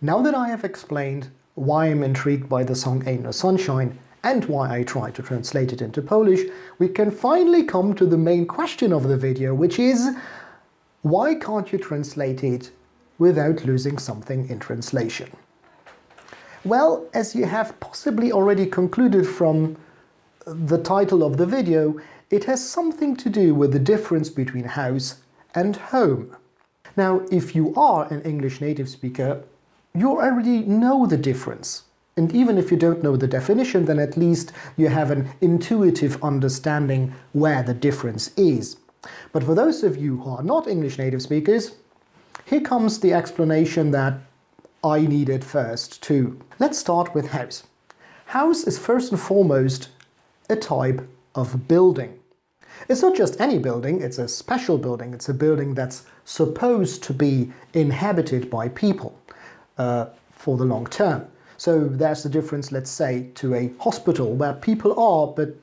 Now that I have explained why I'm intrigued by the song Ain't No Sunshine and why I try to translate it into Polish, we can finally come to the main question of the video, which is, why can't you translate it without losing something in translation? Well, as you have possibly already concluded from the title of the video, it has something to do with the difference between house and home. Now, if you are an English native speaker, you already know the difference. And even if you don't know the definition, then at least you have an intuitive understanding where the difference is. But for those of you who are not English native speakers, here comes the explanation that I needed first too. Let's start with house. House is first and foremost a type of building. It's not just any building, it's a special building. It's a building that's supposed to be inhabited by people for the long term. So there's the difference, let's say, to a hospital where people are, but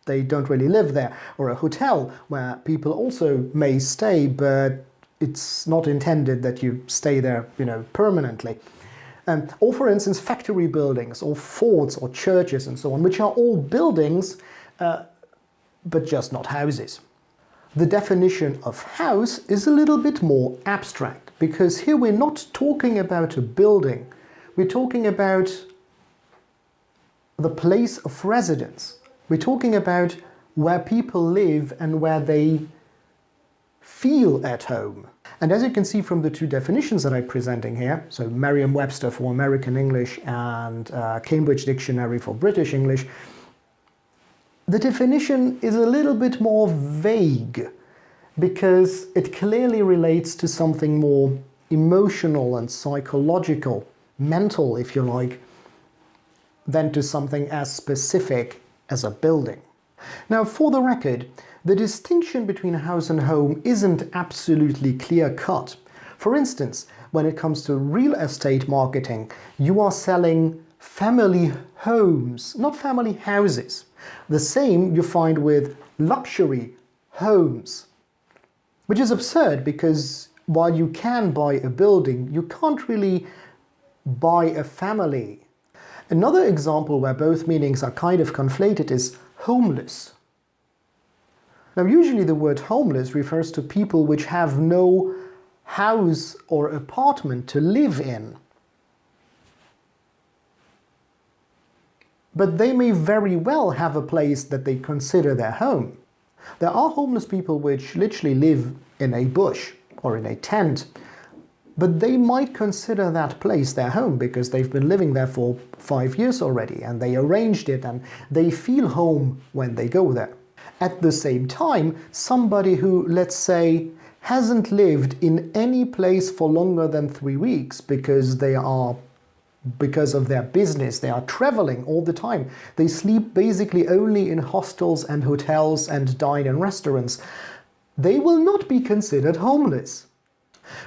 they don't really live there, or a hotel where people also may stay, but it's not intended that you stay there, permanently. Or for instance, factory buildings, or forts, or churches, and so on, which are all buildings, but just not houses. The definition of house is a little bit more abstract, because here we're not talking about a building, we're talking about the place of residence. We're talking about where people live and where they feel at home. And as you can see from the two definitions that I'm presenting here, so Merriam-Webster for American English and Cambridge Dictionary for British English, the definition is a little bit more vague because it clearly relates to something more emotional and psychological, mental if you like, than to something as specific as a building. Now, for the record, the distinction between house and home isn't absolutely clear-cut. For instance, when it comes to real estate marketing, you are selling family homes, not family houses. The same you find with luxury homes, which is absurd because while you can buy a building, you can't really buy a family. Another example where both meanings are kind of conflated is homeless. Now, usually the word homeless refers to people which have no house or apartment to live in. But they may very well have a place that they consider their home. There are homeless people which literally live in a bush or in a tent, but they might consider that place their home because they've been living there for 5 years already and they arranged it and they feel home when they go there. At the same time, somebody who, let's say, hasn't lived in any place for longer than 3 weeks because of their business, they are traveling all the time. They sleep basically only in hostels and hotels and dine in restaurants. They will not be considered homeless.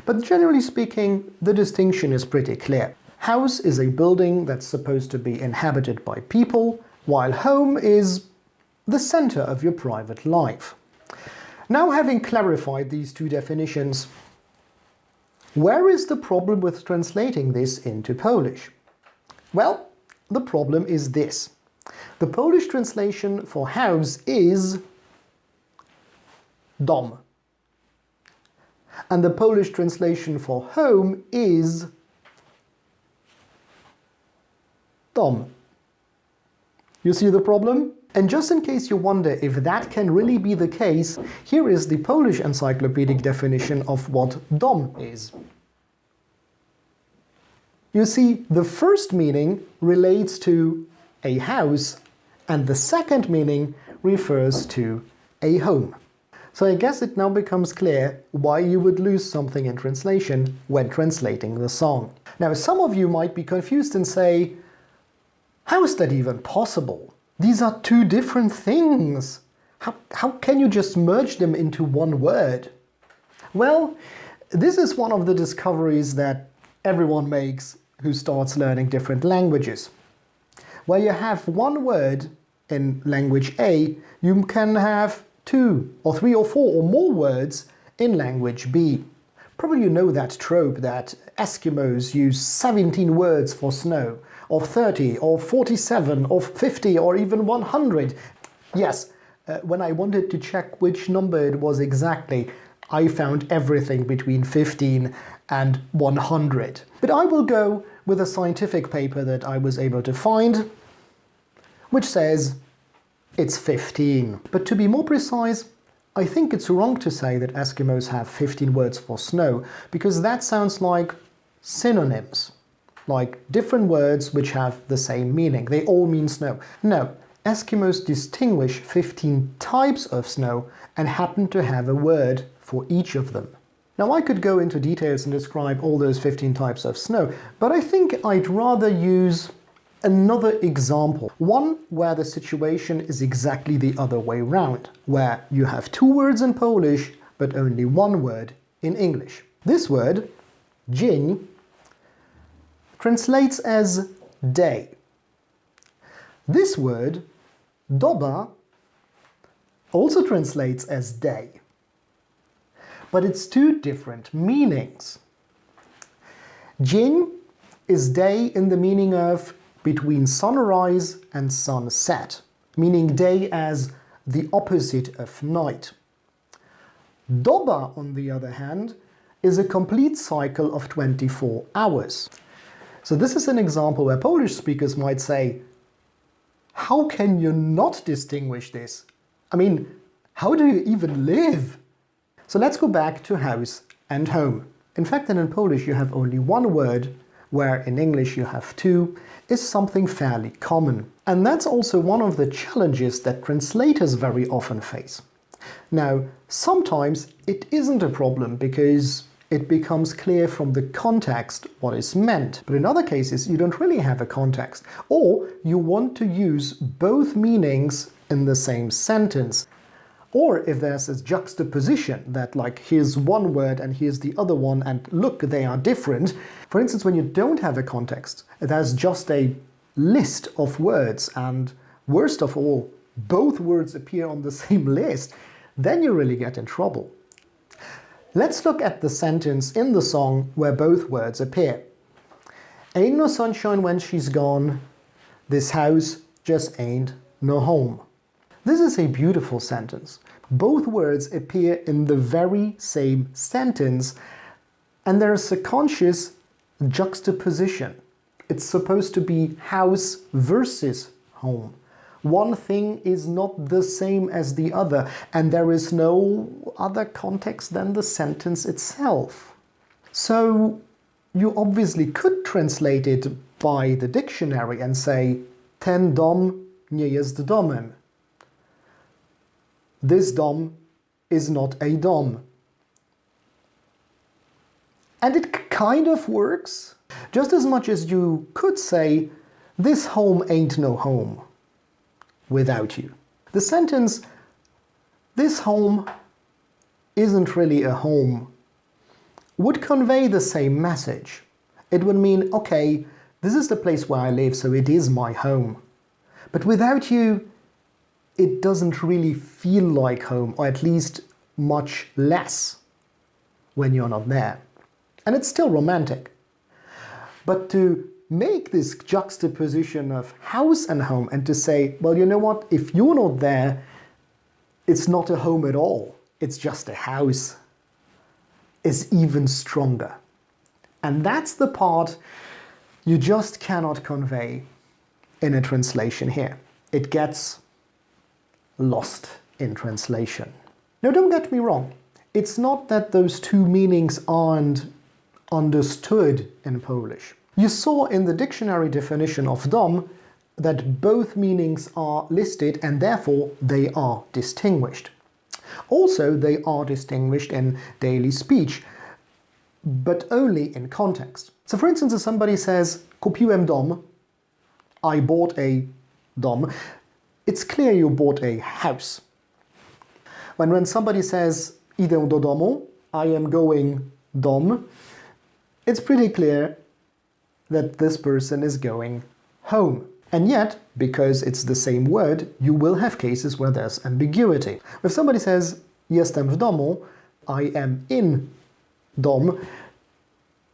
But generally speaking, the distinction is pretty clear. House is a building that's supposed to be inhabited by people, while home is the center of your private life. Now, having clarified these two definitions, where is the problem with translating this into Polish? Well, the problem is this. The Polish translation for house is dom. And the Polish translation for home is dom. You see the problem? And just in case you wonder if that can really be the case, here is the Polish encyclopedic definition of what dom is. You see, the first meaning relates to a house, and the second meaning refers to a home. So I guess it now becomes clear why you would lose something in translation when translating the song. Now, some of you might be confused and say, how is that even possible? These are two different things. How can you just merge them into one word? Well, this is one of the discoveries that everyone makes who starts learning different languages. Where you have one word in language A, you can have 2 or 3 or 4 or more words in language B. Probably you know that trope that Eskimos use 17 words for snow, or 30, or 47, or 50, or even 100. Yes, when I wanted to check which number it was exactly, I found everything between 15 and 100. But I will go with a scientific paper that I was able to find, which says it's 15. But to be more precise, I think it's wrong to say that Eskimos have 15 words for snow, because that sounds like synonyms, like different words which have the same meaning. They all mean snow. No, Eskimos distinguish 15 types of snow and happen to have a word for each of them. Now, I could go into details and describe all those 15 types of snow, but I think I'd rather use another example, one where the situation is exactly the other way round, where you have 2 words in Polish but only 1 word in English. This word, dzień, translates as day. This word, doba, also translates as day, but it's 2 different meanings. Dzień is day in the meaning of between sunrise and sunset, meaning day as the opposite of night. Doba, on the other hand, is a complete cycle of 24 hours. So this is an example where Polish speakers might say, how can you not distinguish this? I mean, how do you even live? So let's go back to house and home. In fact, in Polish you have only 1 word, where in English you have 2, is something fairly common. And that's also one of the challenges that translators very often face. Now, sometimes it isn't a problem because it becomes clear from the context what is meant. But in other cases, you don't really have a context, or you want to use both meanings in the same sentence. Or if there's a juxtaposition that, like, here's 1 word and here's the other one, and look, they are different. For instance, when you don't have a context, there's just a list of words, and worst of all, both words appear on the same list, then you really get in trouble. Let's look at the sentence in the song where both words appear. Ain't no sunshine when she's gone, this house just ain't no home. This is a beautiful sentence. Both words appear in the very same sentence, and there's a conscious juxtaposition. It's supposed to be house versus home. One thing is not the same as the other, and there is no other context than the sentence itself. So you obviously could translate it by the dictionary and say, ten dom nie jest domem. This dom is not a dom. And it kind of works, just as much as you could say, this home ain't no home without you. The sentence, this home isn't really a home, would convey the same message. It would mean, okay, this is the place where I live, so it is my home. But without you, it doesn't really feel like home, or at least much less when you're not there. And it's still romantic. But to make this juxtaposition of house and home and to say, well, you know what, if you're not there, it's not a home at all, it's just a house, is even stronger. And that's the part you just cannot convey in a translation here. It gets lost in translation. Now, don't get me wrong. It's not that those 2 meanings aren't understood in Polish. You saw in the dictionary definition of dom that both meanings are listed and therefore they are distinguished. Also, they are distinguished in daily speech, but only in context. So for instance, if somebody says, kupiłem dom, I bought a dom, it's clear you bought a house. When somebody says, idę do domu, I am going dom, it's pretty clear that this person is going home. And yet, because it's the same word, you will have cases where there's ambiguity. If somebody says, jestem w domu, I am in dom,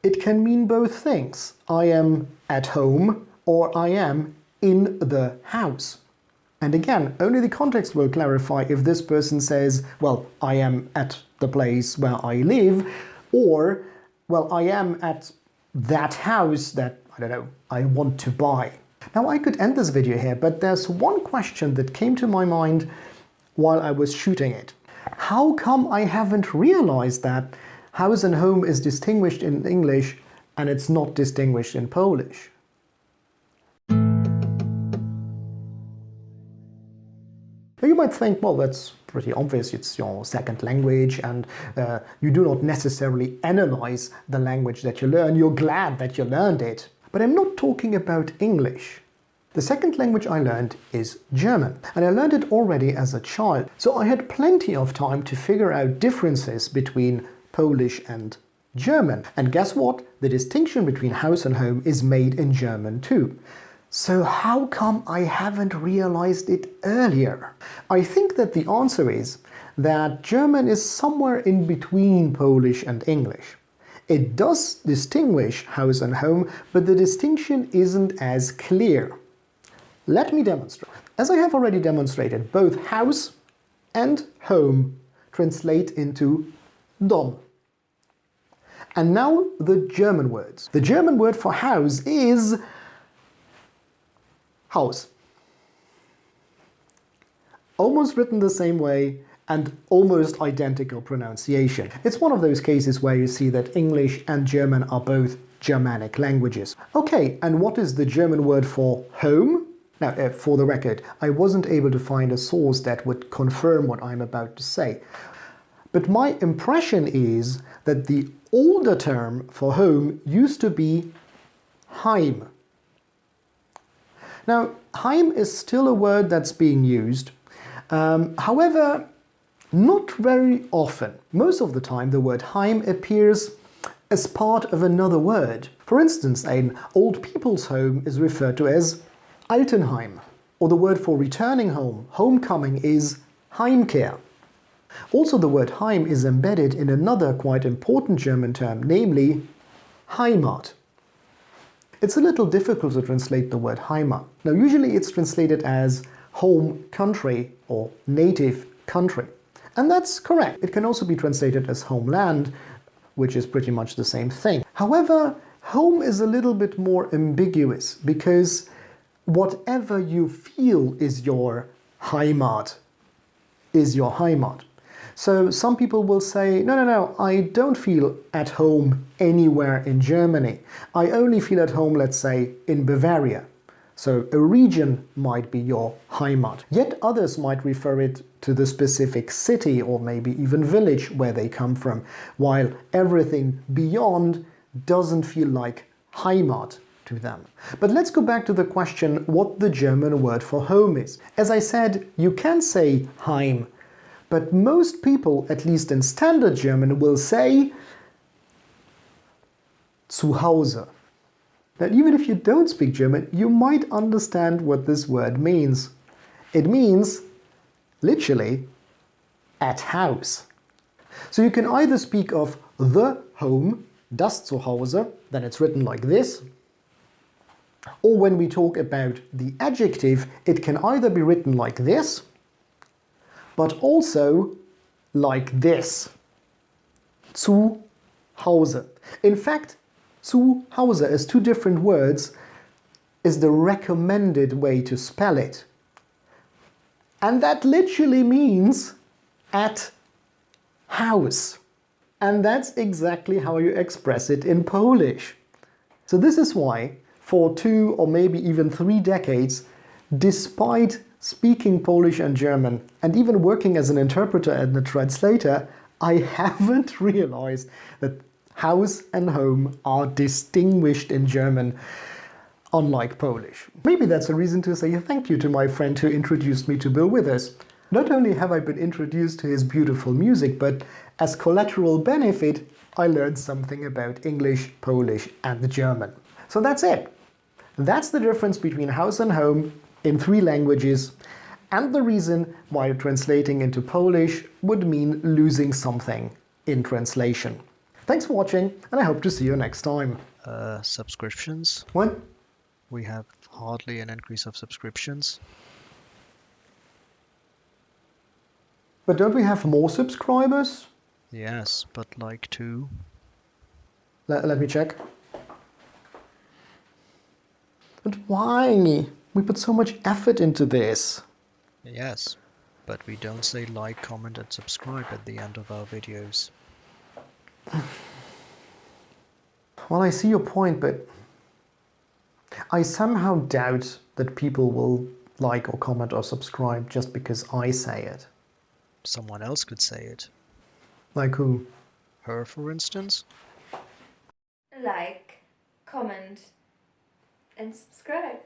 it can mean both things. I am at home or I am in the house. And again, only the context will clarify if this person says, well, I am at the place where I live, or, well, I am at that house that, I don't know, I want to buy. Now, I could end this video here, but there's one question that came to my mind while I was shooting it. How come I haven't realized that house and home is distinguished in English and it's not distinguished in Polish? You might think, well, that's pretty obvious, it's your second language and you do not necessarily analyze the language that you learn, you're glad that you learned it. But I'm not talking about English. The second language I learned is German, and I learned it already as a child, so I had plenty of time to figure out differences between Polish and German. And guess what? The distinction between house and home is made in German too. So how come I haven't realized it earlier? I think that the answer is that German is somewhere in between Polish and English. It does distinguish house and home, but the distinction isn't as clear. Let me demonstrate. As I have already demonstrated, both house and home translate into dom. And now the German words. The German word for house is Haus. Almost written the same way and almost identical pronunciation. It's one of those cases where you see that English and German are both Germanic languages. Okay, and what is the German word for home? Now, for the record, I wasn't able to find a source that would confirm what I'm about to say. But my impression is that the older term for home used to be Heim. Now, Heim is still a word that's being used, however, not very often. Most of the time the word Heim appears as part of another word. For instance, an old people's home is referred to as Altenheim, or the word for returning home, homecoming, is Heimkehr. Also, the word Heim is embedded in another quite important German term, namely Heimat. It's a little difficult to translate the word Heimat. Now, usually it's translated as home country or native country. And that's correct. It can also be translated as homeland, which is pretty much the same thing. However, home is a little bit more ambiguous because whatever you feel is your Heimat is your Heimat. So some people will say, no, I don't feel at home anywhere in Germany. I only feel at home, let's say, in Bavaria. So a region might be your Heimat. Yet others might refer it to the specific city or maybe even village where they come from, while everything beyond doesn't feel like Heimat to them. But let's go back to the question what the German word for home is. As I said, you can say Heim, but most people, at least in standard German, will say Zuhause. Now, even if you don't speak German, you might understand what this word means. It means, literally, at house. So you can either speak of the home, das Zuhause, then it's written like this, or when we talk about the adjective, it can either be written like this, but also like this. Zu Hause. In fact, zu Hause as two different words is the recommended way to spell it. And that literally means at house. And that's exactly how you express it in Polish. So this is why, for 2 or maybe even 3 decades, despite speaking Polish and German, and even working as an interpreter and a translator, I haven't realized that house and home are distinguished in German, unlike Polish. Maybe that's a reason to say thank you to my friend who introduced me to Bill Withers. Not only have I been introduced to his beautiful music, but as collateral benefit, I learned something about English, Polish, and German. So that's it. That's the difference between house and home in 3 languages, and the reason why translating into Polish would mean losing something in translation. Thanks for watching, and I hope to see you next time. Subscriptions. What? We have hardly an increase of subscriptions. But don't we have more subscribers? Yes, but like 2. Let me check. But why? We put so much effort into this. Yes, but we don't say like, comment and subscribe at the end of our videos. Well, I see your point, but I somehow doubt that people will like or comment or subscribe just because I say it. Someone else could say it. Like who? Her, for instance? Like, comment, and subscribe.